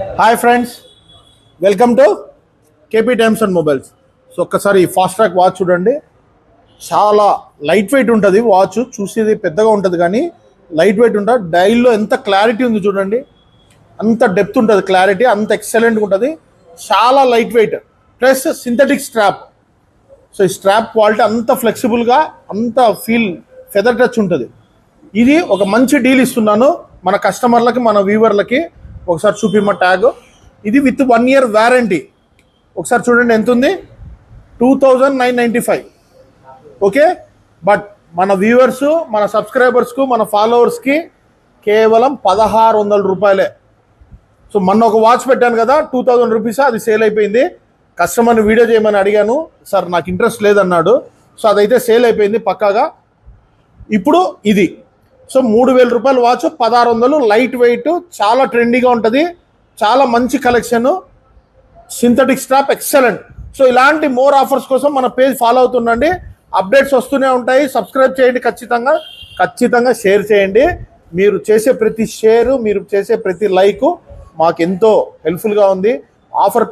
Hi friends, welcome to KP times and mobiles. So ఒక్కసారి ఈ fast track watch చూడండి. చాలా లైట్ వెయిట్ ఉంటుంది వాచ్. చూసేది పెద్దగా ఉంటుంది కానీ లైట్ వెయిట్ ఉంటుంది. డైల్లో ఎంత క్లారిటీ ఉంది చూడండి, అంత డెప్త్ ఉంటుంది, క్లారిటీ అంత ఎక్సలెంట్గా ఉంటుంది. చాలా light weight plus synthetic strap. So ఈ స్ట్రాప్ క్వాలిటీ అంత ఫ్లెక్సిబుల్గా, అంత ఫీల్ ఫెదర్ టచ్ ఉంటుంది. ఇది ఒక మంచి డీల్ ఇస్తున్నాను మన కస్టమర్లకి, మన వ్యూవర్లకి. ఒకసారి చూపిమ్మ ట్యాగ్. ఇది విత్ 1 year వారంటీ. ఒకసారి చూడండి ఎంత ఉంది, 2995. ఓకే, బట్ మన వ్యూవర్స్, మన సబ్స్క్రైబర్స్కు, మన ఫాలోవర్స్కి కేవలం 1600 రూపాయలే. సో మొన్న ఒక వాచ్ పెట్టాను కదా, 2000 రూపీస్, అది సేల్ అయిపోయింది. కస్టమర్ని వీడియో చేయమని అడిగాను, సార్ నాకు ఇంట్రెస్ట్ లేదన్నాడు. సో అదైతే సేల్ అయిపోయింది పక్కాగా. ఇప్పుడు ఇది సో 3000 రూపాయల వాచ్ 1600, లైట్ వెయిట్, చాలా ట్రెండీగా ఉంటుంది, చాలా మంచి collection, synthetic strap excellent. So ఇలాంటి మోర్ ఆఫర్స్ కోసం మన పేజ్ ఫాలో అవుతుండండి. అప్డేట్స్ వస్తూనే ఉంటాయి. సబ్స్క్రైబ్ చేయండి, ఖచ్చితంగా షేర్ చేయండి. మీరు చేసే ప్రతి షేరు, మీరు చేసే ప్రతి లైకు మాకు ఎంతో హెల్ప్ఫుల్గా ఉంది. ఆఫర్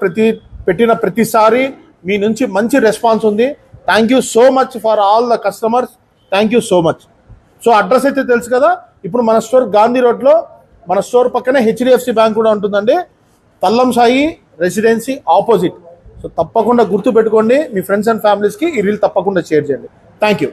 పెట్టిన ప్రతిసారి మీ నుంచి మంచి రెస్పాన్స్ ఉంది. Thank you so much for all the customers. Thank you so much. So address అయితే తెలుసు కదా. ఇప్పుడు మన స్టోర్ గాంధీ రోడ్లో, మన స్టోర్ పక్కనే హెచ్డిఎఫ్సి బ్యాంక్ కూడా ఉంటుందండి. తల్లం సాయి రెసిడెన్సీ ఆపోజిట్. సో తప్పకుండా గుర్తుపెట్టుకోండి. మీ ఫ్రెండ్స్ అండ్ ఫ్యామిలీస్కి ఈ రీల్ తప్పకుండా షేర్ చేయండి. Thank you.